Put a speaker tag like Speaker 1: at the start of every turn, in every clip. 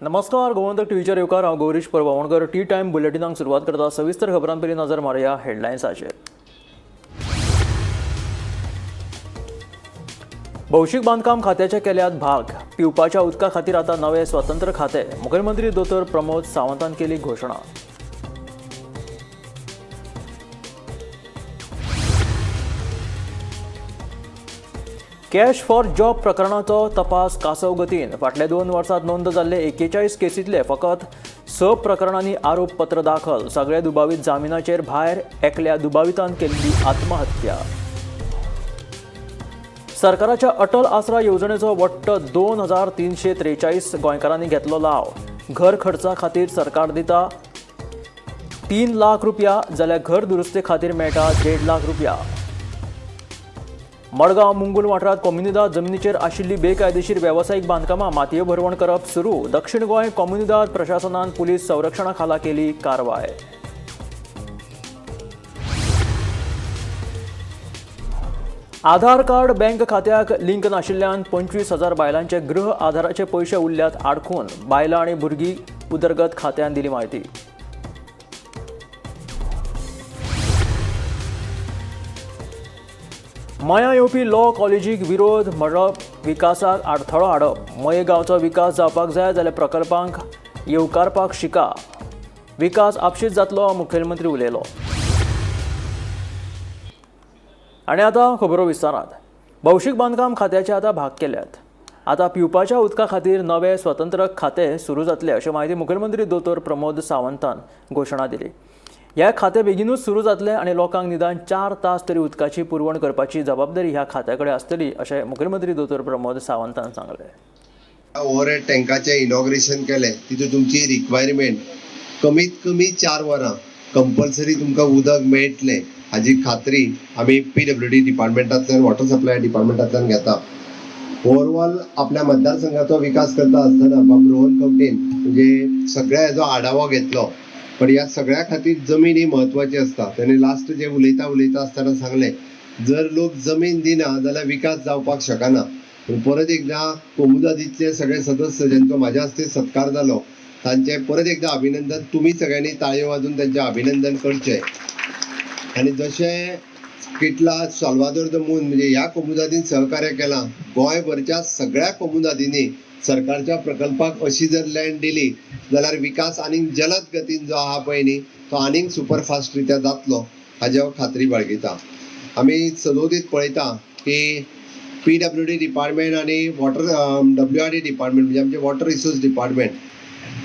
Speaker 1: नमस्कार, गोवंतक टीव्हीचेर येवकार हांव गौरीश परवावणकर. टी टाइम बुलेटिनाक सुरवात करता. सविस्तर खबरां पयलीं नजर मारया हेडलायन्साचेर. भौशीक बांदकाम खात्याचे केल्यात भाग. पिवपाच्या उदका खातीर आतां नवे स्वतंत्र खाते. मुखेलमंत्री दोतोर प्रमोद सावंतान केली घोशणा. कॅश फॉर जॉब प्रकरणाचो तपास कासव गतीन. फाटल्या 2 वर्सांत नोंद जाल्ले 41 केसींतले फकत 6 प्रकरणांनी आरोप पत्र दाखल. सगळे दुबावीत जामिनाचेर भायर. एकल्या दुबावितान केल्ली आत्महत्या. सरकाराच्या अटल आसरा येवजणेचो वट्ट 2343 गोंयकारांनी घेतलो लाव. घर खर्चा खातीर सरकार दिता 3 लाख रुपया, जाल्यार घर दुरुस्ते खातीर मेळटा 1.5 लाख रुपया. मडगांव मुंगूल वाठारांत कम्युनिदाद जमनीचेर आशिल्ली बेकायदेशीर वेवसायीक बांदकामां मातये भरवण करप सुरू. दक्षिण गोंय कम्युनिदाद प्रशासनान पुलीस संरक्षणा खाला केली कारवाय. आधार कार्ड बँक खात्याक लिंक नाशिल्ल्यान 25,000 बायलांचे गृह आधाराचे पयशे उरल्यात आडखून. बायलां आनी भुरगीं उदरगत खात्यान दिली माहिती. मया येवपी लॉ कॉलेजीक विरोध म्हणप विकासाक आडथळो हाडप. मये गांवचो विकास जावपाक जाय जाल्यार प्रकल्पांक येवकारपाक शिका. विकास आपशीच जातलो, मुखेलमंत्री उलयलो. आनी आतां खबरो विस्तारांत. भौशीक बांदकाम खात्याचे आतां भाग केल्यात. आतां पिवपाच्या उदका खातीर नवे स्वतंत्र खातें सुरू जातले अशी माहिती मुखेलमंत्री दोतोर प्रमोद सावंतान घोशणा दिली. ह्या खातें बेगीनूच सुरू जातले आनी लोकांक निदान 4 तास तरी उदकाची पुरवण करपाची जबाबदारी ह्या खात्या कडेन आसतली अशें मुखेलमंत्री दोतोर प्रमोद सावंतान सांगलें.
Speaker 2: ओव्हरहेड टँकाचें इनॉग्रेशन केलें तितूंत तुमची रिक्वायरमेंट कमीत कमी 4 वरां कंपल्सरी तुमकां उदक मेळटलें हाची खात्री आमी PWD डिपार्टमेंटांतल्यान वॉटर सप्लाय डिपार्टमेंटांतल्यान घेता. ओवरऑल आपल्या मतदारसंघाचो विकास करता आसतना बाब रोहन कवटेन म्हणजे सगळ्या हेजो आढावो घेतलो. पण ह्या सगळ्या खातीर जमीन ही म्हत्वाची आसता. ताणें लास्ट जे उलयता आसतना सांगलें जर लोक जमीन दिना जाल्यार विकास जावपाक शकना. परत एकदा कोमुदादीतले सगळे सदस्य ज्यांचो म्हाज्या हस्ते सत्कार जालो तांचे परत एकदा अभिनंदन. तुमी सगळ्यांनी ताळयो वाजून त्यांचे अभिनंदन करचें. आनी जशें किटला साल्वादोर द मून म्हणजे ह्या कोमुदादीन सहकार्य केलां, गोंयभरच्या सगळ्या कोमुदादींनी सरकारच्या प्रकल्पाक अशी जर लँड दिली जाल्यार विकास आनीक जलद गतीन जो आहा पळय न्ही तो आनीक सुपरफास्ट रित्या जातलो हाची हांव खात्री बाळगिता. आमी सदोदीत पळयता की PWD डिपार्टमेंट आनी वॉटर WRD डिपार्टमेंट म्हणजे आमचे वॉटर रिसोर्स डिपार्टमेंट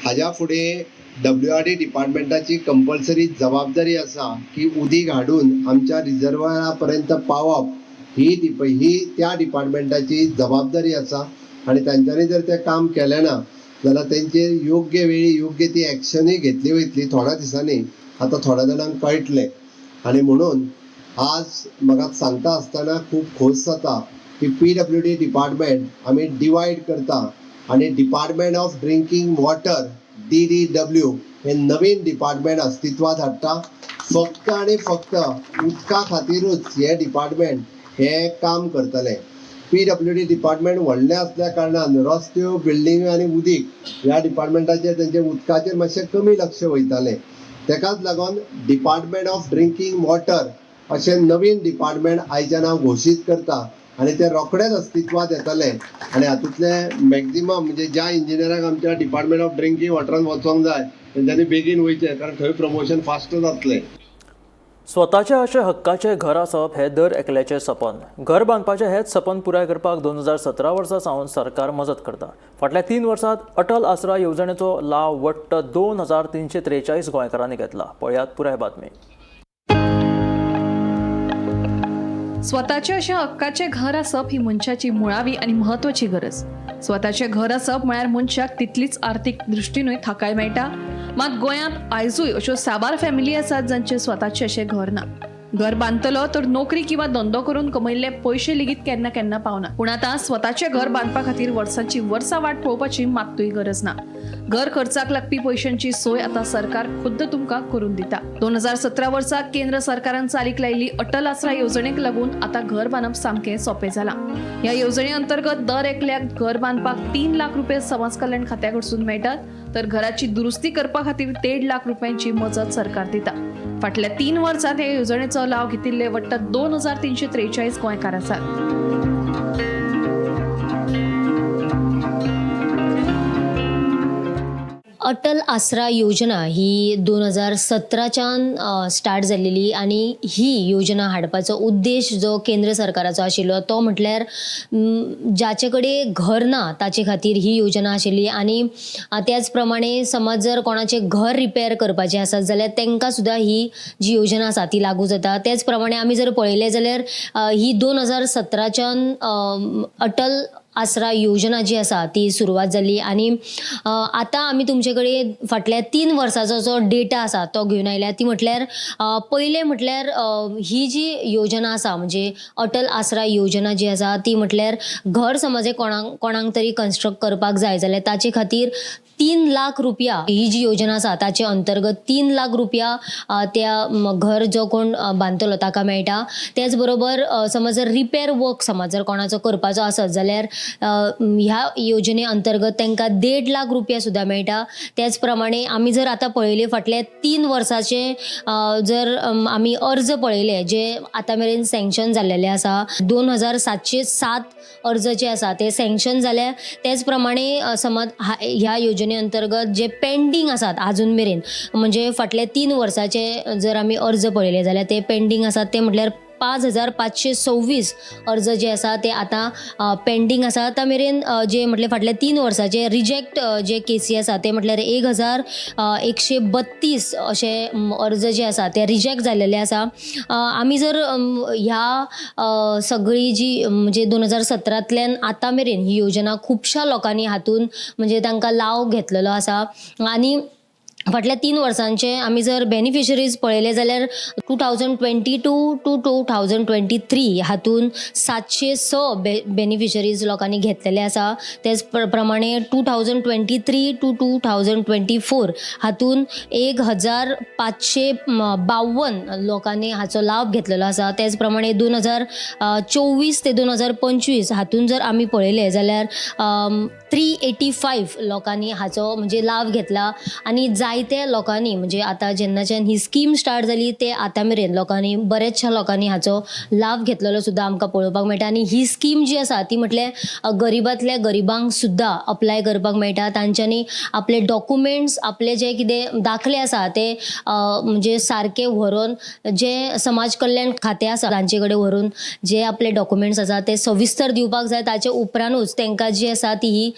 Speaker 2: हाज्या फुडें WRD डिपार्टमेंटाची कंपल्सरी जबाबदारी आसा की उदीक हाडून आमच्या रिजर्वरा पर्यंत पावप ही त्या डिपार्टमेंटाची जबाबदारी आसा. आनी तांच्यांनी जर तें काम केलें ना जाल्यार तेंचेर योग्य वेळी योग्य ती एक्शनूय घेतली वयतली. थोड्या दिसांनी आतां थोड्या जाणांक कळटलें. आनी म्हणून आज म्हाका सांगता आसतना खूब खोस जाता की PWD डिपार्टमेंट आमी डिवायड करता आनी department of drinking water DDW हे नवीन डिपार्टमेंट अस्तित्वात हाडटा. फक्त आनी फक्त उदका खातीरूच हे डिपार्टमेंट हे काम करतले. PWD डिपार्टमेंट व्हडलें आसल्या कारणान रस्त्यो बिल्डिंग आनी उदीक ह्या डिपार्टमेंटाचेर तेंचे उदकाचेर मातशें कमी लक्ष वयतालें. तेकाच लागून डिपार्टमेंट ऑफ ड्रिंकींग वॉटर अशें नवीन डिपार्टमेंट आयच्यान हांव घोशीत करता. आनी तें रोखडेंच अस्तित्वात येतलें. आनी हातूंतले मॅक्झिमम म्हणजे ज्या इंजिनियरांक आमच्या डिपार्टमेंट ऑफ ड्रिंकींग वॉटरान वचोंक जाय तेंच्यांनी बेगीन वयचें, कारण थंय प्रमोशन फास्ट जातलें.
Speaker 1: स्वताचे अशें हक्काचें घर आसप हें दर एकल्याचें सपन. घर बांदपाचें हेच सपन पुराय करपाक 2017 वर्सा सावन सरकार मजत करता. फाटल्या 3 वर्सांत अटल आसरा येवजणेचो लाव वट्ट 2343 गोंयकारांनी घेतला. पळयात पुराय बातमी.
Speaker 3: स्वताचे अशें हक्काचें घर आसप ही मनशाची मुळावी आनी म्हत्वाची गरज. स्वताचें घर आसप म्हळ्यार मनशाक तितलीच आर्थीक दृश्टीनूय थाकाय मेळटा. मात गोंयांत आयजूय अश्यो साबार फॅमिली आसात जांचे स्वताचें अशें घर ना. घर बांधतलो तर नोकरी किंवा धंदो करून कमयल्ले पयशे लेगीत केन्ना केन्ना पावना. पूण आतां स्वताचें घर बांदपा खातीर वर्सांची वर्सां वाट पळोवपाची मात्तूय गरज ना. घर खर्चाक लागपी पयशांची सोय आतां सरकार खुद्द तुमकां करून दिता. 2017 वर्सा केंद्र सरकारान चालीक लायिल्ली अटल आसरा येवजणेक लागून आतां घर बांदप सामकें सोंपें जालां. ह्या येवजणे अंतर्गत दर एकल्याक घर बांदपाक 3 लाख रुपये समाज कल्याण खात्या कडसून मेळटात, तर घराची दुरुस्ती करपा खातीर 1.5 लाख रुपयांची मजत सरकार दिता. फाटल्या 3 वर्सांत ह्या येवजणेचो लाव घेतिल्ले वट्ट 2343 गोंयकार आसात.
Speaker 4: अटल आसरा योजना ही 2017च्यान स्टार्ट जाल्लेली आणि ही योजना हाडपाचो उद्देश जो केंद्र सरकाराचो आशिल्लो तो म्हटल्यार ज्याचे कडेन घर ना ताचे खातीर ही योजना आशिल्ली. आणि त्याच प्रमाणे समज जर कोणाचे घर रिपेअर करपाचें आसत जाल्यार तांकां सुद्दां ही जी योजना आसा ती लागू जाता. त्याच प्रमाणे आमी जर पळयलें जाल्यार ही 2017च्यान अटल आसरा योजना जी आसा ती सुरवात जाल्ली. आणि आतां आमी तुमचे कडेन फाटल्या 3 वर्सांचो जो डेटा आसा तो घेवन आयल्या. ती म्हटल्यार पयलें म्हटल्यार ही जी योजना आसा म्हणजे अटल आसरा योजना जी आसा ती म्हटल्यार घर समज कोणाक तरी कन्स्ट्रक्ट करपाक जाय जाल्यार ताचे खातीर 3 लाख रुपया ही जी योजना आसा ताचे अंतर्गत 3 लाख रुपया त्या घर जो कोण बांदतलो ताका मेळटा. त्याच बरोबर समज जर रिपेअर वर्क समज जर कोणाचो करपाचो आसत जाल्यार ह्या योजने अंतर्गत तांकां 1.5 लाख रुपया सुद्दां मेळटा. त्याच प्रमाणे आमी जर आतां पळयले फाटले 3 वर्साचे जर आमी अर्ज पळयले जे आतां मेरेन सँक्शन जाल्लेले आसा 2707 अर्ज जे आसा ते सँक्शन जाले. त्याच प्रमाणे समज ह्या योजने अंतर्गत जे पेंडींग आसात अजून मेरेन म्हणजे फाटले 3 वर्साचे जर आमी अर्ज पळयले जाल्यार ते पेंडींग आसात ते म्हटल्यार 5526 अर्ज जे आसा ते आतां पेंडींग आसा. आतां मेरेन जे म्हटले फाटले 3 वर्साचे रिजेक्ट जे केसी आसा ते म्हटल्यार 1132 अशे अर्ज जे आसा ते रिजेक्ट जाल्लेले आसा. आमी जर ह्या सगळी जी म्हणजे 2017तल्यान आतां मेरेन ही योजना खुबशा लोकांनी हातून म्हणजे तांकां लाव घेतलेलो आसा. आणि फाटल्या 3 वर्सांचे आमी जर बेनिफिशरीज पळयले जाल्यार 2022 टू 2023 हातून 706 बेनिफिशरीज लोकांनी घेतलेले आसा. तेच प्रमाणे 2023 टू 2024 हातून 1552 लोकांनी हाचो लाभ घेतलेलो आसा. तेच प्रमाणे 2024 ते 2025 हातून जर आमी पळयले जाल्यार 385 लोकांनी हाचो म्हणजे लाभ घेतला. आणि जायत्या लोकांनी म्हणजे आतां जेन्नाच्यान ही स्कीम स्टार्ट जाली ते आतां मेरेन लोकांनी बरेचशा लोकांनी हाचो लाभ घेतलेलो सुद्दां आमकां पळोवपाक मेळटा. आणि ही स्कीम जी आसा ती म्हटल्यार गरिबांतल्या गरिबांक सुद्दां अप्लाय करपाक मेळटा. तांच्यांनी आपले डॉक्युमेंट्स आपले जे कितें दाखले आसा ते म्हणजे सारके व्हरून जे समाज कल्याण खातें आसा तांचे कडेन व्हरून जे आपले डॉक्युमेंट्स आसा ते सविस्तर दिवपाक जाय. ताचे उपरांतूच तांकां जी आसा ती ही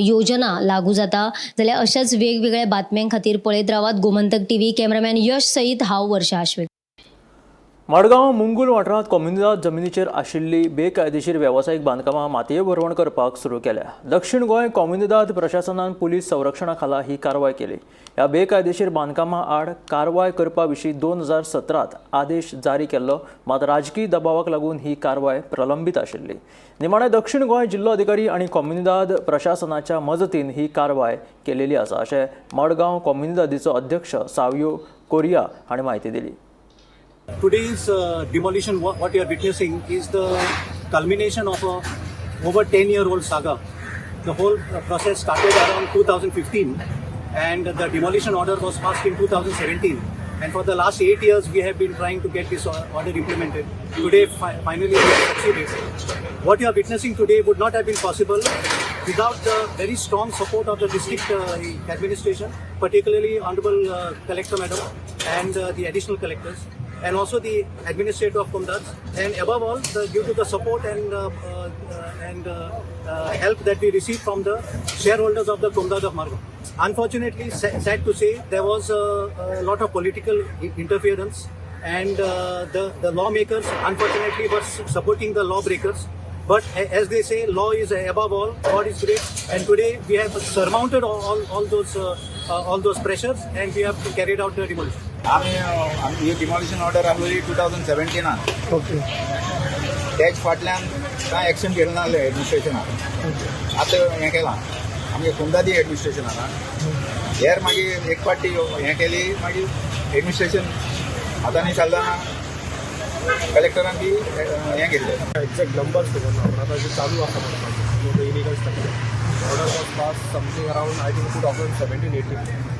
Speaker 4: योजना लागू जाता. जाल्यार अशाच वेगवेगळ्या बातम्यां खातीर पळयत रावात गोमंतक टीव्ही. कॅमेरामॅन यश सईद हांव वर्षा आश्वेक.
Speaker 1: मडगांव मुंगूल वाठारांत कम्युनिदाद जमनीचेर आशिल्ली बेकायदेशीर वेवसायीक बांदकामां मातये भरवण करपाक सुरू केल्या. दक्षिण गोंय कम्युनिदाद प्रशासनान पुलीस संरक्षणा खाला ही कारवाय केली. ह्या बेकायदेशीर बांदकामां आड कारवाय करपा विशीं 2017 आदेश जारी केल्लो, मात राजकी दबावाक लागून ही कारवाय प्रलंबीत आशिल्ली. निमाणे दक्षिण गोंय जिल्लो अधिकारी आनी कम्युनिदाद प्रशासनाच्या मजतीन ही कारवाय केलेली आसा अशें मडगांव कम्युनिदादीचो अध्यक्ष सावयो कोरिया हांणी म्हायती दिली.
Speaker 5: Today's demolition, what you are witnessing, is the culmination of a over 10-year-old saga. The whole process started around 2015 and the demolition order was passed in 2017. And for the last 8 years, we have been trying to get this order implemented. Today, finally, we have succeeded. What you are witnessing today would not have been possible without the very strong support of the district administration, particularly Honorable Collector Madam and the additional collectors, and also the administrator of Kumdad, and above all, due to the support and help that we received from the shareholders of the Kumdad of Marga. Unfortunately, sad to say, there was a lot of political interference, and the lawmakers, unfortunately, were supporting the lawbreakers. But as they say, law is above all, God is great, and today we have surmounted all those pressures, and we have carried out the demolition.
Speaker 6: आमी ही demolition order आसली 2017
Speaker 7: okay
Speaker 6: तेच फाटल्यान कांय action घेतलें नासलें एडमिनिस्ट्रेशनान आतां हें केलां आमगे कुंदादी एडमिनिस्ट्रेशनान हेर मागीर एक फावटी हें केली मागीर एडमिनिस्ट्रेशन हातांनी चलना कलेक्टरान ती हें घेतलें
Speaker 7: एक्झॅक्ट नंबर्स खबर ना पण आता जे चालू आसा म्हणटा illegal structure order was pass something around I think 2017-18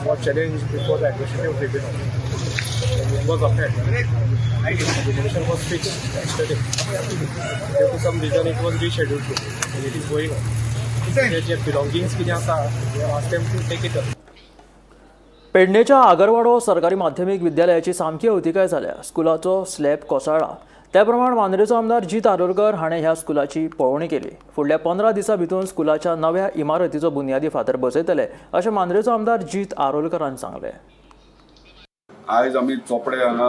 Speaker 7: was challenged before the administrative tribunal was upheld. The demolition was fixed yesterday. Due to some reason it was rescheduled and it is going on. Their belongings कितें आसा they asked them to take it up.
Speaker 1: पेडणेच्या Agarwado सरकारी माध्यमीक विद्यालयाची सामकी अवतिकाय जाल्या. स्कुलाचो slab कोसळ्ळा. त्या प्रमाण मांद्रेचो आमदार जीत आरोलकर हाणें ह्या स्कुलाची पळोवणी केली. फुडल्या 15 दिसां भितर स्कुलाच्या नव्या इमारतीचो बुन्यादी फातर बसयतले अशें मांद्रेचो आमदार जीत आरोलकरान सांगलें.
Speaker 8: आयज आमी चोपडे हांगा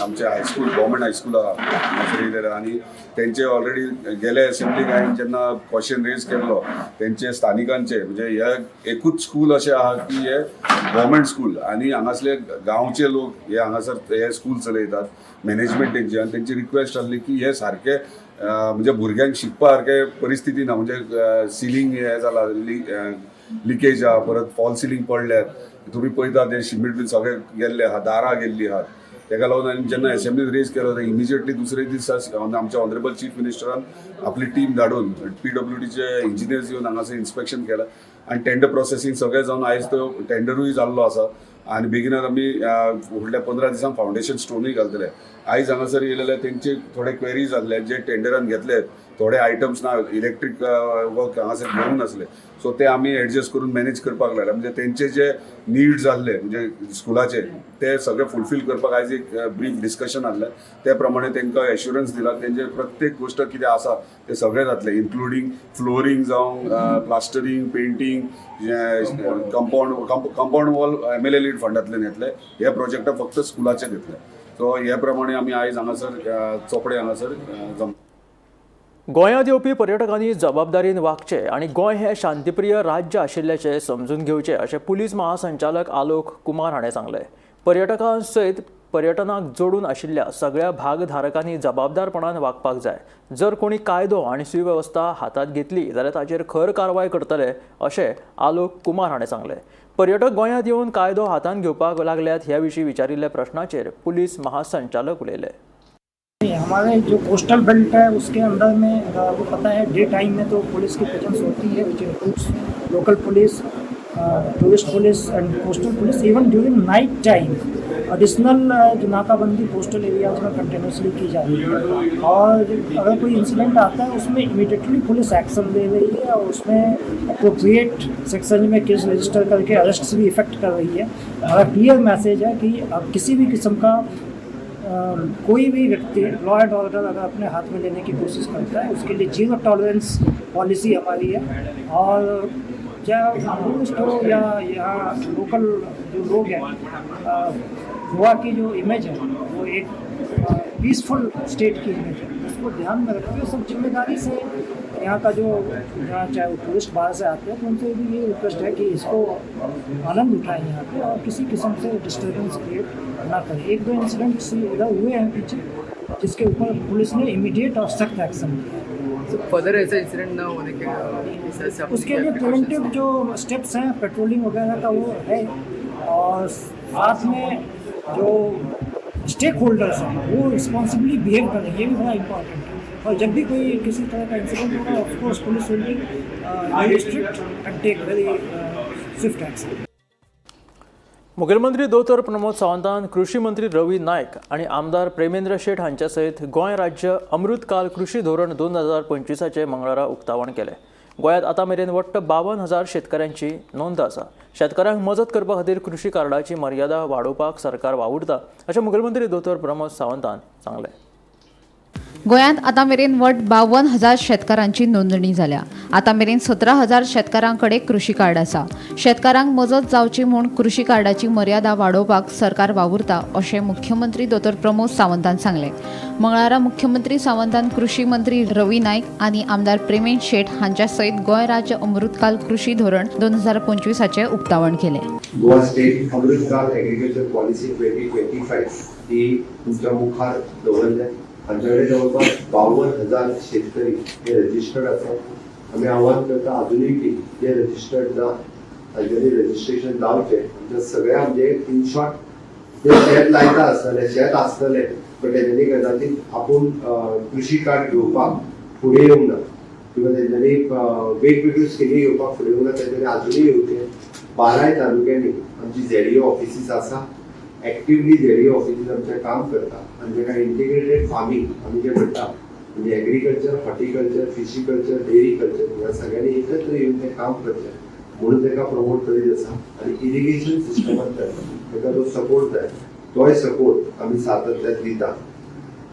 Speaker 8: आमचे हायस्कूल गव्हर्मेंट हायस्कूल आसा आनी तेंचे ऑलरेडी गेले असेंब्लीक हांवें जेन्ना क्वेश्चन रेज केल्लो तेंचे स्थानिकांचे म्हणजे हे एकूच स्कूल अशें आहा की हे गव्हर्मेंट स्कूल आनी हांगासले गांवचे लोक हे हांगासर हे स्कूल चलयतात मॅनेजमेंट तेंची आनी तेंची रिक्वेस्ट आसली की हे सारके म्हणजे भुरग्यांक शिकपा सारके परिस्थिती ना म्हणजे सिलींग हे जाला लिकेज आहा परत फॉल सिलींग पडल्यात तुम्ही पळयता ते सिमेंट बी सगळे गेल्ले आहात दारां गेल्ली आहात तेका लागून हांवें जेन्ना असेंब्लीत रेज केलो तेन्ना इमिजिएटली दुसरे दीस आमच्या ऑनरेबल चीफ मिनिस्टरान आपली टीम धाडून PWDचे इंजिनियर्स येवन हांगासर इन्स्पेक्शन केलां आनी टेंडर प्रोसेसींग सगळें जावन आयज तो टेंडरूय जाल्लो आसा आनी बेगिनार आमी फुडल्या 15 दिसांक फावंडेशन स्टोनूय घालतले. आयज हांगासर येयलेले तेंचे थोडे क्वेरीज आसले जे टेंडरान घेतले थोडे आयटम्स ना इलेक्ट्रीक वर्क हांगासर घेवंक नासले सो ते आमी एडजस्ट करून मॅनेज करपाक लागले म्हणजे तेंचे जे नीड्स आसले म्हणजे स्कुलाचे ते सगळे फुलफील करपाक आयज एक ब्रीफ डिस्कशन आसलें त्या प्रमाणे तांकां एश्युरन्स दिला तेंचे प्रत्येक गोष्ट कितें आसा ते सगळे जातले इन्क्लुडींग फ्लोरींग जावं plastering painting compound wall MLA लीड फंडांतल्यान घेतले हे प्रोजेक्ट फक्त स्कुलाचे घेतले सो ह्या प्रमाणे आमी आयज हांगासर चोपडे हांगासर जम
Speaker 1: गोंयांत येवपी पर्यटकांनी जबाबदारीन वागचें आनी गोंय हें शांतीप्रिय राज्य आशिल्ल्याचें समजून घेवचें अशें पुलीस महासंचालक आलोक कुमार हाणें सांगलें. पर्यटकां सयत पर्यटनाक जोडून आशिल्ल्या सगळ्या भागधारकांनी जबाबदारपणान वागपाक जाय. जर कोणी कायदो आनी सुवेवस्था हातांत घेतली जाल्यार ताचेर खर कारवाय करतले अशें आलोक कुमार हाणें सांगलें. पर्यटक गोंयांत येवन कायदो हातांत घेवपाक लागल्यात ह्या विशीं विचारिल्ल्या प्रश्नाचेर पुलीस महासंचालक उलयले.
Speaker 9: हमारे जो कोस्टल बेल्ट है उसके अंदर में अगर आपको पता है डे टाइम में तो पुलिस की प्रेजेंस होती है which includes local police tourist police end coastal police even during Knight time additional जो नाकाबंदी कोस्टल एरियाज में कंटिन्यूसली की जा रही है और अगर कोई इंसिडेंट आता है उसमें इमीडिएटली पुलिस एक्शन ले रही है और उसमें अप्रोप्रिएट सेक्शन में केस रजिस्टर करके अरेस्ट भी इफेक्ट कर रही है. हमारा क्लियर मैसेज है कि अब किसी भी किस्म का कोई भी व्यक्ति लॉ एंड ऑर्डर अगर अपने हाथ में लेने की कोशिश करता है उसके लिए जीरो टॉलरेंस पॉलिसी हमारी है और चाहे टूरिस्ट हो या यहाँ लोकल जो लोग हैं गोवा की जो इमेज है वो एक पीसफुल स्टेट की इमेज है उसको ध्यान में रखते हुए सब जिम्मेदारी से यहाँ का जो यहाँ चाहे वो टूरिस्ट बाहर से आते हैं तो उनसे भी ये रिक्वेस्ट है कि इसको आनंद उठाएं यहाँ पे और किसी किस्म से डिस्टर्बेंस क्रिएट ना करें. 1-2 इंसिडेंट्स इधर हुए हैं पीछे जिसके ऊपर पुलिस ने इमीडिएट और सख्त एक्शन लिया.
Speaker 10: फर्दर ऐसा इंसिडेंट ना होने के
Speaker 9: उसके लिए प्रिवेंटिव जो स्टेप्स हैं पेट्रोलिंग वगैरह का वो है और साथ में जो स्टेक होल्डर्स हैं वो रिस्पॉन्सिबली बिहेव करें ये भी बड़ा इंपॉर्टेंट है. और जब भी कोई किसी तरह का इंसिडेंट होगा of course police will be very strict and take very swift action.
Speaker 1: मुखेलमंत्री दोतोर प्रमोद सावंतान कृषी मंत्री रवी नायक आणि आमदार प्रेमेंद्र शेट हांचे सयत गोंय राज्य अमृतकाल कृषी धोरण 2025चे मंगळारा उक्तावण केले. गोंयांत आतां मेरेन वट्ट 52,000 शेतकऱ्यांची नोंद आसा. शेतकऱ्यांक मजत करपा खातीर कृषी कार्डाची मर्यादा वाडोवपाक सरकार वावुरता अशें मुखेलमंत्री दोतोर प्रमोद सावंतान सांगलें.
Speaker 11: गोंयांत आतां मेरेन वट 52,000 शेतकारांची नोंदणी जाल्या. आतां मेरेन 17,000 शेतकारांकडे कृशी कार्ड आसा. शेतकारांक मजत जावची म्हूण कृशी कार्डाची मर्यादा वाडोवपाक सरकार वावुरता अशें मुख्यमंत्री दोतोर प्रमोद सावंतान सांगलें. मंगळारा मुख्यमंत्री सावंतान कृशी मंत्री रवी नाईक आनी आमदार प्रेमेश शेट हांच्या सयत गोंय राज्य अमृतकाल कृशी धोरण 2025 उक्तावण केलें.
Speaker 2: गोवा स्टेट अमृतकाल एग्रीकल्चर पॉलिसी 2025 ही तुमच्या मुखार दवरल्या. आमच्याकडे जवळपास 52,000 शेतकरी हे रजिस्टर्ड असतात. आम्ही आव्हान करता अजूनही की जे रजिस्टर्ड ना तांच्यानी रजिस्ट्रेशन जावचें. आमच्या सगळ्या म्हणजे इन शॉर्ट जे शेत लायता आसतले शेत आसतले पण तेंच्यांनी गजालीन आपूण कृशी कार्ड घेवपाक फुडें येवंक ना किंवा तेंच्यांनी वेगवेगळ्यो स्किमी घेवपाक फुडें येवंक ना. तेंच्यांनी अजूनही येवचें. 12 तालुक्यांनी आमची ZEO ऑफिसीस आसा. ऍक्टिव्हली ZEO ऑफिसीस आमचे काम करता आणि जे काही इंटिग्रेटेड फार्मिंग आम्ही जे म्हणटा म्हणजे एग्रीकल्चर, हॉर्टिकल्चर, फिशिकल्चर, डेअरी कल्चर ह्या सगळ्यांनी एकत्र येऊन ते काम करचे म्हणून ताका प्रमोट करीत आसा. आणि इरिगेशन सिस्टमात ताका जो सपोर्ट जाय तोय सपोर्ट आम्ही सातत्यान दिता.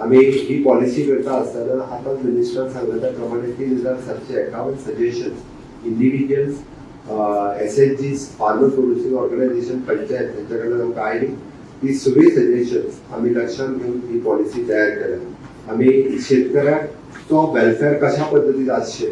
Speaker 2: आम्ही ही पॉलिसी करता आसतना आतां मिनिस्टर सांगल्या त्या प्रमाणे 3,751 suggestions individuals, SHGs, farmer producing organisation, panchayat त्यांच्याकडे आमकां आयली. ती सगळी सजेशन्स आम्ही लक्षात घेऊन ही पॉलिसी तयार केल्या. आम्ही शेतकऱ्याक तो वेलफेअर कशा पद्दतीन आसचे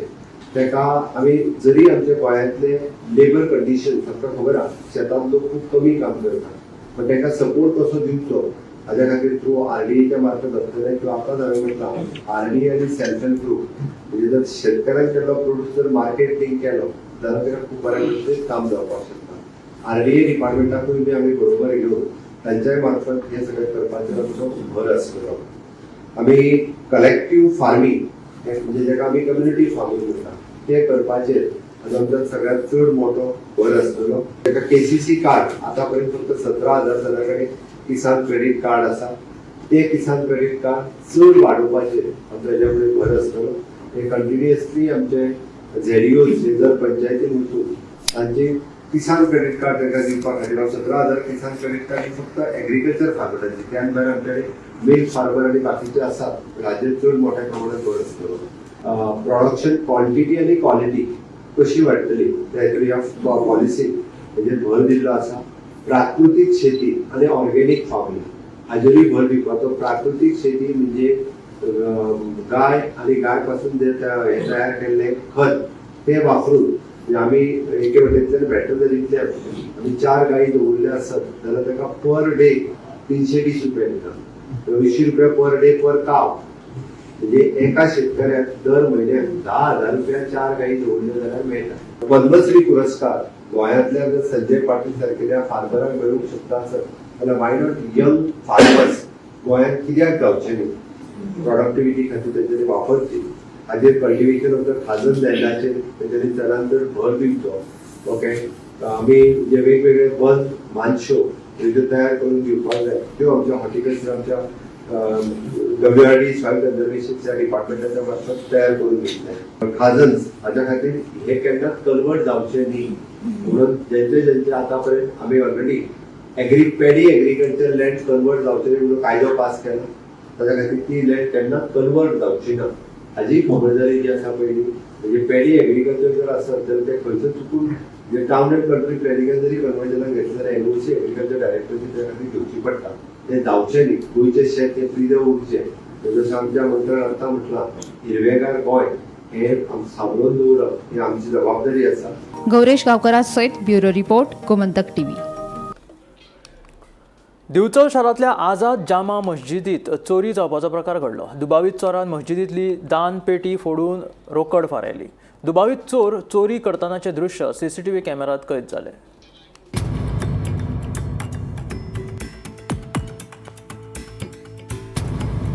Speaker 2: तेका आम्ही जरी आमच्या गोंयांतले लेबर कंडिशन आमकां खबर आहा शेतांत लोक खूप कमी काम करतात पण तांकां सपोर्ट कसो दिवचो हाज्या खातीर थ्रू RDAच्या मार्फत आसतलें किंवा आतां हांवें म्हटलां RDA आनी सेल्फ हेल्प ग्रुप म्हणजे जर शेतकऱ्यान केल्लो प्रोड्यूस जर मार्केटिंग केलो जाल्यार ताका खूप बऱ्या पद्दतीन काम जावपाक शकता. RDA डिपार्टमेंटाकूय बी आमी बरोबर घेवन तांच्याय मार्फत हे सगळें करपाचेर आमचो भर आसतलो. आमी कलेक्टिव्ह फार्मिंग म्हणजे जेका आमी कम्युनिटी फार्मिंग म्हणटा ते करपाचेर आमचो सगळ्यात चड मोठो भर आसतलो. तेका KCC कार्ड आतां पर्यंत फक्त 17,000 जणांकडे किसान क्रेडिट कार्ड आसा. ते किसान क्रेडिट कार्ड चड वाडोवपाचेर आमचो हेच्या फुडें भर आसतलो. हे कंटिन्युअसली आमचे ZEO जर पंचायतीन वचून तांची किसान क्रेडिट कार्ड ताका दिवपा खातीर 17,000 किसान क्रेडिट कार्ड फक्त एग्रीकल्चर फार्मरांची. त्यान भायर आमच्याकडे मिल्क फार्मर आणि बाकीचे आसात हाजेर चड मोठ्या प्रमाणात भर आसतलो. प्रोडक्शन क्वॉन्टिटी आणि क्वॉलिटी कशी वाडटली त्या ह्या पॉलिसीन म्हणजे भर दिल्लो आसा. प्राकृतीक शेती आणि ऑर्गेनिक फार्मिंग हाजेरूय भर दिवपाचो. प्राकृतीक शेती म्हणजे गाय आणि गाय पासून जे तयार केल्ले खत ते वापरून आम्ही एके वटेंतल्यान मेळटा जर इतल्यान आमी 4 गायी दवरल्यो आसत जाल्यार ताका पर डे 320 रुपया दिता. 20 रुपया पर डे पर काव म्हणजे एका शेतकऱ्याक दर म्हयन्याक 10,000 रुपया 4 गायी दवरल्यो जाल्यार मेळटा. पद्मश्री पुरस्कार गोंयांतल्या जर संजय पाटील सारकेल्या फार्मरांक मेळूंक शकता आसत जाल्यार वाय नॉट यंग फार्मर्स गोंयांत कित्याक जावचे न्ही. प्रोडक्टिविटी खातीर तेंच्यांनी वापरची हाजेर कल्टिवेशन ऑफ द खाजन लँडाचेर तेंच्यांनी चडांत चड भर दिवचो. ओके आमी जे वेगवेगळे वन मानशो ह्यो तयार करून दिवपाक जाय त्यो आमच्या हॉर्टिकल्चर आमच्या WRD सॉयल कन्झर्वेशनच्या डिपार्टमेंटाच्या मार्फत तयार करून घेतले. खाजन्स हाच्या खातीर हे केन्नाच कन्वर्ट जावचे न्ही म्हणून ज्यांचे आतां पर्यंत आमी ऑलरेडी पेडी एग्रीकल्चर लँड कन्वर्ट जावचे न्ही म्हणून कायदो पास केला. ताच्या खातीर ती लँड केन्नाच कन्वर्ट जावची ना हाजी खबरदारी जी आसा पयली म्हणजे पेडी एग्रीकल्चर जर आसत जाल्यार ते खंयच चुकून जे टावन एंड कंट्री प्लॅनिंगान जरी कन्वर्जनाक घेतले जाल्यार NOC एग्रीकल्चर डायरेक्टरची त्या खातीर घेवची पडटा. ते जावचे न्ही. गोंयचे शेत हे प्रिजर्व उरचें. जसं आमच्या मंत्र्यान आतां म्हटलां हिरवेगार गोंय हे सांबाळून दवरप ही आमची जबाबदारी आसा.
Speaker 11: गौरेश गांवकरा सयत bureau report Gomantak TV.
Speaker 1: Bicholim शारांतल्या आझाद जामा मस्जिदीत चोरी जावपाचो प्रकार घडलो. दुबावीत चोरान मस्जिदींतली दान पेटी फोडून रोकड फारायली. दुबावीत चोर चोरी करतनाचे दृश्य CCTV कॅमेरात कैद जाले.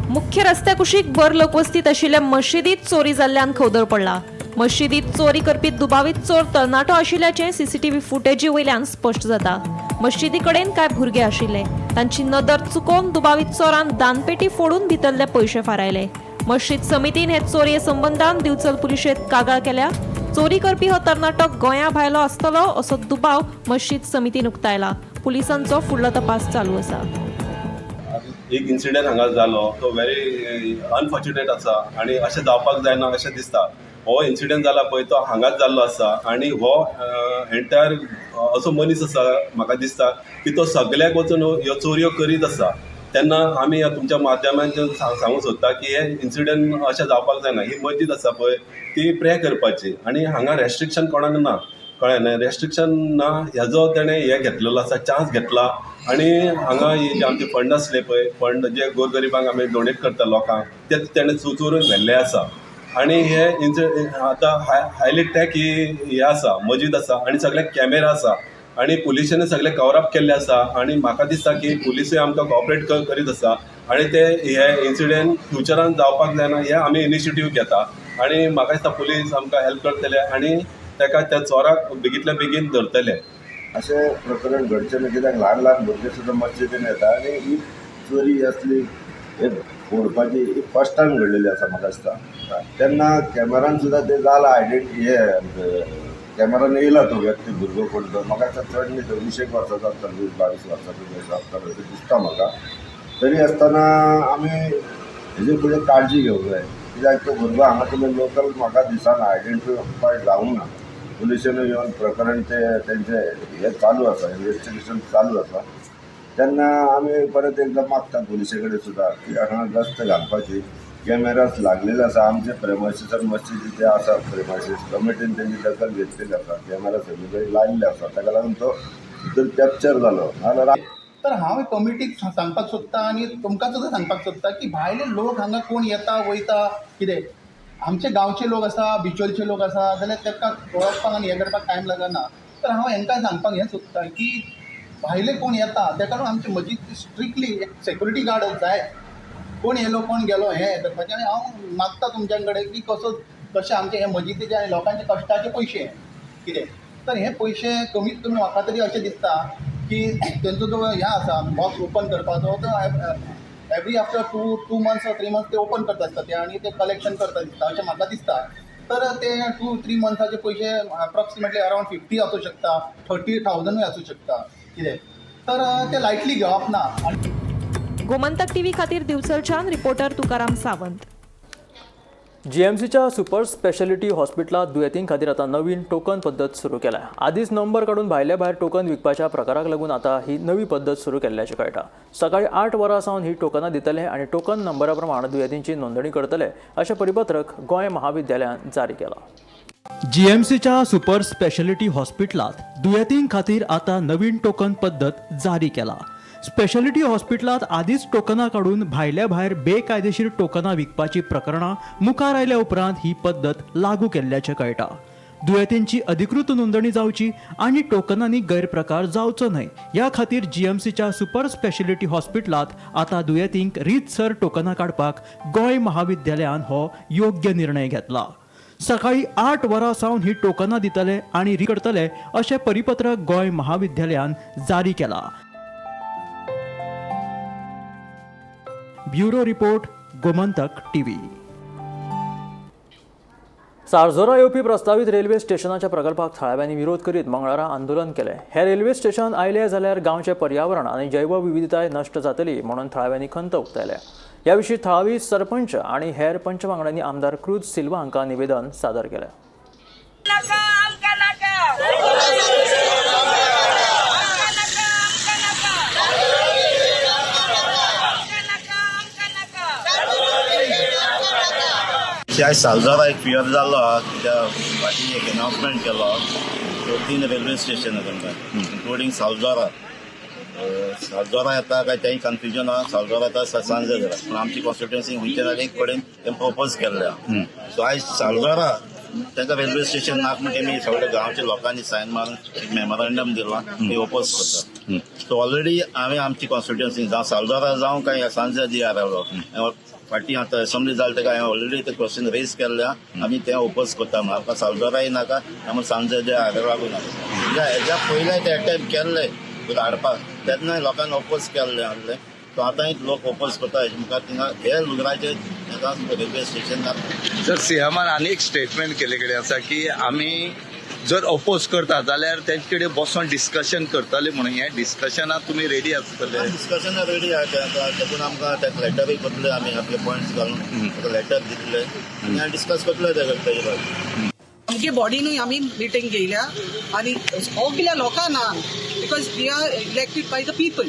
Speaker 3: मुख्य रस्त्या कुशीक भर लोकवस्तीत आशिल्ल्या मशिदीत चोरी जाल्ल्यान खवदळ पडला. मशिदीत चोरी करपी दुबावीत चोर तरणाटो आशिल्ल्याचे CCTV फुटेजी वयल्यान स्पश्ट जाता. मशिदी कडेन कांय भुरगे आशिल्ले. तांची नदर चुकोवन दुबावीत चोरान दानपेटी फोडून भितरले पयशे फारायले. मशीद समितीन हे चोरये संबंधान दिवचल पुलिशेंत कागाळ केल्या. चोरी करपी हो तरणाटो गोंया भायलो आसतलो असो दुबाव मशीद समितीन उक्तायला. पुलिसांचो फुडलो तपास चालू आसा.
Speaker 12: एक इन्सिडेंट हांगा जालो तो व्हेरी अनफॉर्च्युनेट आसा आनी अशें जावपाक जायना अशें दिसता. हो इन्सिडेंट जाला पळय तो हांगाच जाल्लो आसा आनी हो एंटायर असो मनीस आसा म्हाका दिसता की तो सगळ्याक वचून ह्यो चोरयो करीत आसा. तेन्ना आमी तुमच्या माध्यमांतल्यान सांगूंक सोदता की हे इन्सिडेंट अशें जावपाक जायना. ही मस्जीद आसा पळय ती प्रे करपाची आनी हांगा रेस्ट्रिक्शन कोणाक ना. कळ्ळें न्हय, रेस्ट्रिक्शन ना हेजो तेणें हे घेतलेलो आसा, चान्स घेतला आनी हांगा जे आमचे फंड आसले पळय फंड जे गोरगरिबांक आमी डोनेट करता लोकांक ते तेणें चोरून व्हेल्ले आसा. आनी हे आतां हायली टॅक ही हे आसा मस्जीद आसा आनी सगळे कॅमेरा आसा आनी पुलिसांनी सगळे कवर अप केल्ले आसा आनी म्हाका दिसता की पुलिसूय आमकां कॉपरेट करीत आसा आनी ते हे इन्सिडेंट फ्युचरान जावपाक जायना हे आमी इनिशिएटीव घेता आनी म्हाका दिसता पुलीस आमकां हेल्प करतले आनी ताका त्या चोराक बेगींतल्या बेगीन धरतले.
Speaker 6: अशें प्रकरण घडचें न्हय, कित्याक ल्हान ल्हान भुरगे सुद्दां मस्जिदीन येता आनी ही चोरी असली हे फोडपाची ही फर्स्ट टायम घडलेली आसा म्हाका दिसता. तेन्ना कॅमेरान सुद्दां ते जाला आयडेंटिटी हे कॅमेरान येयला तो व्यक्ती भुरगो कोण तो. म्हाका दिसता चड न्ही तो 20 वर्साचो आसता, 20-22 वर्साचो आसता अशें दिसता म्हाका. तरी आसतना आमी हेजे फुडें काळजी घेवंक जाय, कित्याक तो भुरगो हांगा तुमी लोकल म्हाका दिसना आयडेंटिफाय जावंक ना. पुलिशेनूय येवन प्रकरण तेंचे हे चालू आसा, इन्व्हेस्टिगेशन चालू आसा. तेन्ना आमी परत एकदां मागता पुलिशे कडेन सुद्दां की हांगा गस्त घालपाची. कॅमेराज लागलेले आसा आमचे प्रेमायसीसार मस्जिदीचे आसा, प्रेमायसीस कमिटीन तेंची दखल घेतलेली आसा, कॅमेरा सगळे लायल्ले आसा, ताका लागून तो भितर कॅप्चर जालो. नाजाल्यार
Speaker 13: तर हांव कमिटीक सांगपाक सोदतां आनी तुमकां सुद्दां सांगपाक सोदतां की भायले लोक हांगा कोण येता वयता कितें आमचे गांवचे लोक आसा, बिचोलचे लोक आसा जाल्यार ताका वळखपाक आनी हें करपाक टायम लागना. तर हांव हांकां सांगपाक हें सोदतां की भायले कोण येता त्या लागून आमचे मस्जिद स्ट्रिक्टली एक सेक्युरिटी गार्ड जाय. कोण येयलो कोण गेलो हें करपाचें आनी हांव मागता तुमच्या कडेन की कशें आमचे हे मस्जिदीचे आनी लोकांचे कश्टाचे पयशे कितें. तर हे पयशे कमीत कमी म्हाका तरी अशें दिसता की तेंचो जो हें आसा बॉक्स ओपन करपाचो तो every after 2 months or 3 months ते ओपन करता आसता ते आनी ते कलेक्शन करता दिसता अशें म्हाका दिसता. तर ते 2-3 monthsचे पयशे अप्रॉक्सिमेटली अरावंड 50 आसूं शकता, 30,000 आसूं शकता कितें. तर ते लायटली घेवप ना.
Speaker 3: गोमंतक टीव्ही खातीर दिवचलच्यान रिपोर्टर तुकाराम सावंत.
Speaker 1: जीएमसीच्या सुपर स्पेशालिटी हॉस्पिटलात दुयेतीं खातीर आता नवीन टोकन पद्दत सुरू केल्या. आदींच नंबर काडून भायल्या भायर टोकन विकपाच्या प्रकाराक लागून आता ही नवी पद्दत सुरू केल्ल्याचें कळटा. सकाळी 8 वरां सावन ही टोकनां दितले आनी टोकन नंबरा प्रमाण दुयेतींची नोंदणी करतले अशें परिपत्रक गोंय महाविद्यालयान जारी केलां. जीएमसीच्या सुपर स्पेशालिटी हॉस्पिटलात दुयेतीं खातीर आता नवीन टोकन पद्दत जारी केला. स्पेशालिटी हॉस्पिटलात आदींच टोकनां काडून भायल्या भायर बेकायदेशीर टोकनां विकपाची प्रकरणां मुखार आयल्या उपरांत ही पद्दत लागू केल्ल्याचें कळटा. दुयेतींची अधिकृत नोंदणी जावची आनी टोकनांनी गैरप्रकार जावचो न्हय ह्या खातीर जीएमसीच्या सुपर स्पेशालिटी हॉस्पिटलात आता दुयेतींक रीतसर टोकनां काडपाक गोंय महाविद्यालयान हो योग्य निर्णय घेतला. सकाळी 8 वरां सावन ही टोकनां दितले आनी करतले अशें परिपत्रक गोंय महाविद्यालयान जारी केलां. Bureau report Gomantak TV. Sarzora येवपी प्रस्तावित रेल्वे स्टेशनाच्या प्रकल्पाक थळाव्यांनी विरोध करीत मंगळारा आंदोलन केले. हे रेल्वे स्टेशन आयले जाल्यार गांवचे पर्यावरण आनी जैवविविधताय नश्ट जातली म्हणून थळाव्यांनी खंत उक्तायल्या. ह्या विशीं थळावी सरपंच आनी हेर पंचवांगड्यांनी आमदार क्रूज सिल्वा हांकां निवेदन सादर केलें.
Speaker 6: आयज सालजारा एक फियर जाल्लो आहा त्या फाटीं एक अनाउन्समेंट केलो 3 रेल्वे स्टेशन तांकां इन्क्लुडींग सालजारा. सालजारा येता काय तेंय कन्फ्युजन आहा. सालजारा येता सांजे जाता पूण आमची कॉन्स्टिट्युएन्सी खंयच्या एक कडेन तें प्रपोज केल्लें. सो आयज सालजारा तांकां रेल्वे स्टेशन नाक म्हणटा आमी सगळ्या गांवच्या लोकांनी सायन मारून एक मेमोरेंडम दिला ते ओपोज करता. सो ऑलरेडी हांवें आमची कॉन्स्टिट्युएन्सी जावं सालजारा जावं काय सांजे दियार रावलो फाटीं आतां असेंब्ली जाली तेका हांवें ऑलरेडी ते क्वेश्चन रेज केल्ल्या आमी तें ओपोज करता. म्हाका सालजाराय नाका आमी सांजे जे हाडूं लागून नाका. हेज्या पयलें ते अटेम्प्ट केल्ले हाडपाक तेन्ना लोकांनी ओपोज केल्ले आहले. सो आतांय लोक ओपोज करता मुखार थिंगा हे लुगराचे रेल्वे स्टेशन.
Speaker 14: सर सीएमान आनी एक स्टेटमेंट केले कडेन आसा की आमी
Speaker 6: जर अपोज करता जाल्यार तेंचे कडेन बसून डिस्कशन करतले म्हणून हे डिस्कशनाक तुमी रेडी आसतले?
Speaker 14: डिस्कशनाक रेडी आहा देखून आमकां ताका लेटरूय करतले आमी आपले पॉयंट्स घालून ताका लेटर दितले आनी डिस्कस करतले तेजे बाबतींत.
Speaker 15: आमगे बॉडीनूय आमी मिटींग घेयल्या आनी सगल्या लोकांना because we are elected by the people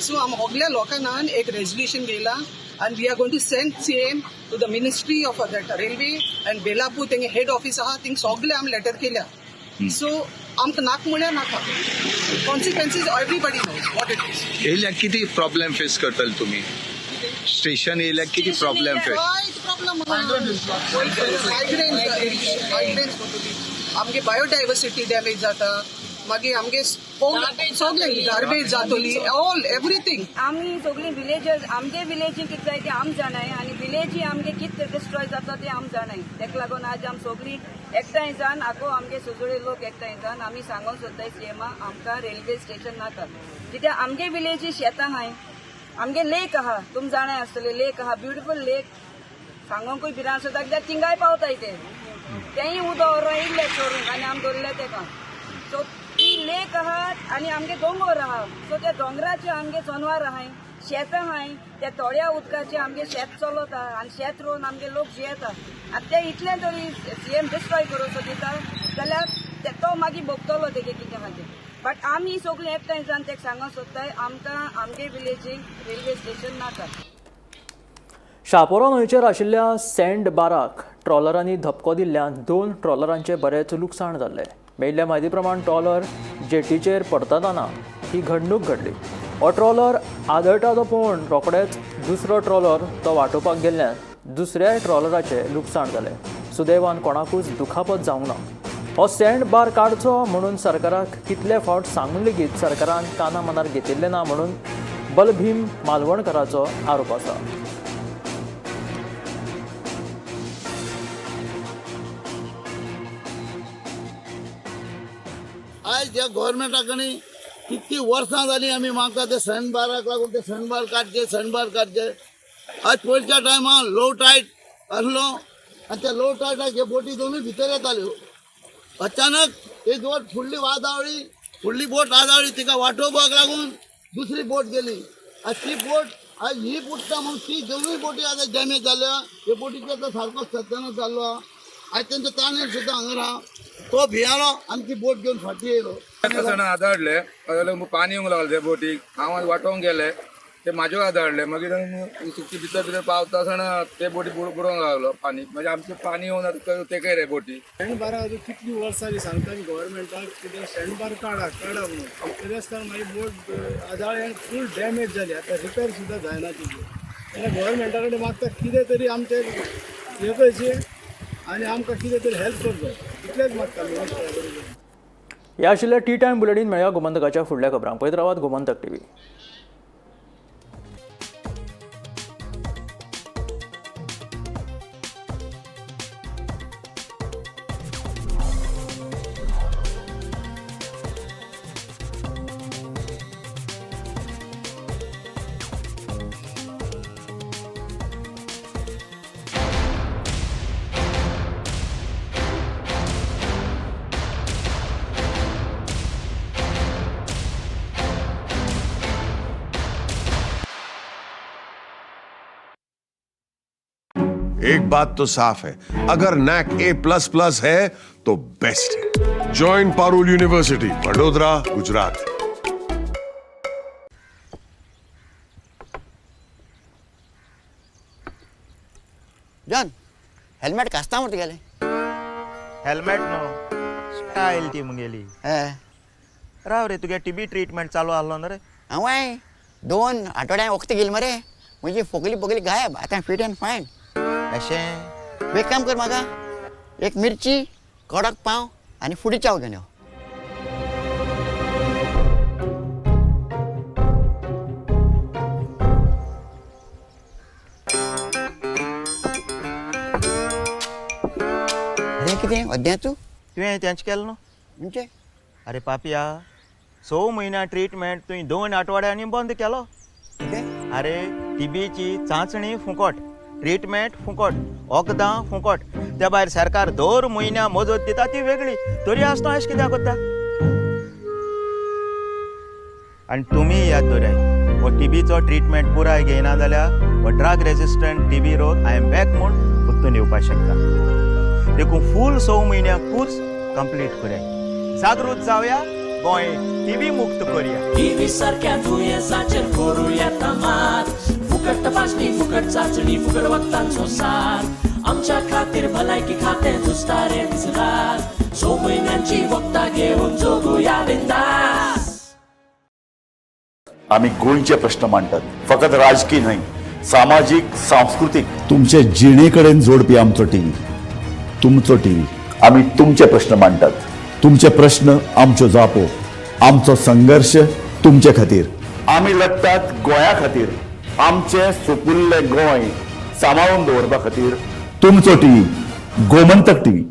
Speaker 15: so आम सगल्या लोकांना एक रेजोल्युशन घेयला and we are going to send same to the ministry of that railway and Belapur thing head office aha thing sogle am letter kelya so amk nak mulya naka consequences everybody knows what it is.
Speaker 6: येयल्या किती problem face करतले तुमी? Station येयल्या किती problem face?
Speaker 15: migrants आमगे biodiversity damage जाता मागीर आमगे सगळे गार्बेज जातली ऑल एवरीथिंग.
Speaker 16: आमी सगळी विलेजर्स आमगे विलेजीक कितें जाय तें आम जाणाय आनी विलेजी आमगे कितें डिस्ट्रॉय जाता तें आम जाणाय. तेका लागून आज आम सगळी एकठांय जावन आगो आमगे सगळे लोक एकठांय जावन आमी सांगूंक सोदताय सीएमा आमकां रेल्वे स्टेशन नाका कित्याक आमगे विलेजी शेतां आहाय आमगे लेक आहा तुम जाणाय आसतले लेक आहा ब्युटिफूल लेक सांगोंकूय भिरांत सुद्दां कित्याक थिंगाय पावताय तेंय उदक रायिल्ले चोरून आनी आम दवरले तेका सो ती लेक आहात आनी आमगे दोंगर आहा सो त्या दोंगराचे आमगे जनावर आहाय शेतां आहाय त्या थोड्या उदकाचे आमगे शेत चलता आनी शेत रोवन आमगे लोक जियेता आतां ते इतलें तरी सीएम डिस्ट्रॉय करूं सोदिता जाल्यार तो मागीर भोगतलो तेगे कितें आहा तें. बट आमी सगळीं एकठांय जावन तेका सांगूंक सोदताय आमकां आमगे विलेजीक रेल्वे स्टेशन नाका.
Speaker 1: शापोरा न्हंयचेर आशिल्ल्या सँड बाराक ट्रॉलरांनी धपको दिल्ल्यान 2 ट्रॉलरांचे बरेच लुकसाण जाल्ले. मेळिल्ल्या म्हायती प्रमाण ट्रॉलर जेटीचेर पडटना ही घडणूक घडली. हो ट्रॉलर आदळटा तो पळोवन रोखडेच दुसरो ट्रॉलर तो वाटोवपाक गेल्ल्यान दुसऱ्या ट्रॉलराचे लुकसाण जालें. सुदैवान कोणाकूच दुखापत जावंक ना. हो सँड बार काडचो म्हणून सरकाराक कितले फावट सांगून लेगीत सरकारान काना मनार घेतिल्लें ना म्हणून बलभीम मालवणकराचो आरोप आसा.
Speaker 13: आयज ह्या गव्हर्मेंटा कडेन कितकी वर्सां जालीं आमी मागता ते सणबाराक लागून ते सणबार काडचे आज पयलींच्या टायमार लो टायड आसलो आनी त्या लो टायडाक हे बोटी दोनूय भितर येताल्यो. अचानक एक बोट फुडली बोट आदावळी तिका वाटोवपाक लागून दुसरी बोट गेली. आज ती बोट आज ही बुडटा म्हणून ती दोनूय बोटी आतां डॅमेज जाल्या. हे बोटीचो तो सारको सत्यानाश जाल्लो आहा. आज तेंचो ताणेर सुद्दां हांगा राहा तो भियालो आनी ती बोट घेवन फाटी येयलो.
Speaker 7: आदाडले जाल्यार पाणी येवंक लागलें त्या बोटीक. हांव वाटोवंक गेले ते म्हाज्यो आदाडले मागीर सुकी भितर पावता आसतना ते बोटी बुडोवंक लागलो पाणी म्हणजे आमचें पाणी येवन तेका रे बोटी.
Speaker 9: शेणबारा कितली वर्सां सांगता गव्हर्मेंटाक कितें शेणबार काडा म्हणून तरी आसतना मागीर बोट आदाळे फूल डॅमेज जाली आतां रिपेर सुद्दां जायना तिची. जाल्यार गव्हर्मेंटा कडेन मागता कितें तरी आमचें हें करचें आनी आमकां कितें तरी हेल्प करचो इतलेंच मागता.
Speaker 1: हे आशिल्ले टी टायम बुलेटीन. मेळया गोमंतकाच्या फुडल्या खबरांक. पळयत रावात गोमंतक टीव्ही.
Speaker 17: एक बात तो साफ है, अगर नैक A++ है तो बेस्ट है. Join Parul university, Vadodara, Gujarat.
Speaker 18: John helmet कास्ता म्हणटा गेले.
Speaker 19: हेल्मेट न्हू स्टायल ती मुगेली. राव रे तुगे टीबी ट्रीटमेंट चालू आसलो न्हू रे.
Speaker 18: हांव 2 आठवड्यां वखद गेली मरे म्हणजे फोगली गायब. आतां फिट एंड फायन.
Speaker 19: अशें
Speaker 18: एक काम कर म्हाका एक मिरची कडक पाव आनी फुडी चाव घेवन यो. अरे कितें अद्या
Speaker 19: तुवें तेंच केलें न्हू
Speaker 18: म्हणजे
Speaker 19: अरे पापिया 6 म्हयन्या ट्रीटमेंट तुवें 2 आठवड्यांनी बंद केलो. अरे टीबीची चांचणी फुकट ट्रीटमेंट फुकट वखदां फुकट त्या भायर सरकार दर म्हयन्या मजत दिता ती वेगळी, तरी आसतना अशें कित्याक करता? आनी तुमी याद दवराय, हो टीबीचो ट्रिटमेंट पुराय घेयना जाल्यार हो ड्रग रेजिस्टंट टीबी रोग आय एम बॅक म्हूण परतून येवपाक शकता. देखून फूल 6 म्हयन्याकूच कंप्लीट कराय. जागृत जावया, गोंय टीबी मुक्त करूया.
Speaker 20: टीबी सारख्या दुयेंसाचेर करूया मात. फुकट तपासणी, फुकट चाचणी, फुकट वखदांचो साथ. आमच्या खातीर भलायकी खातें झुजता रे दीस रात. 6 म्हयन्यांची वखदां घेवन जगूया बिंदास.
Speaker 21: आम्ही गोंयचे प्रश्न मांडटात, फकत राजकीय न्हय, सामाजीक सांस्कृतिक. तुमचे जिणेकडेन जोडपी आमचो टीव्ही, तुमचो टीव्ही. आम्ही तुमचे प्रश्न मांडटात. तुमचे प्रश्न आमच्यो जापो, आमचो संघर्ष तुमचे खातीर. आम्ही लढटात गोंया खातीर. आमचे सोपुल्ले गोंय सांबाळून दवरपा खातीर. तुमचो टीव्ही, गोमंतक टीव्ही.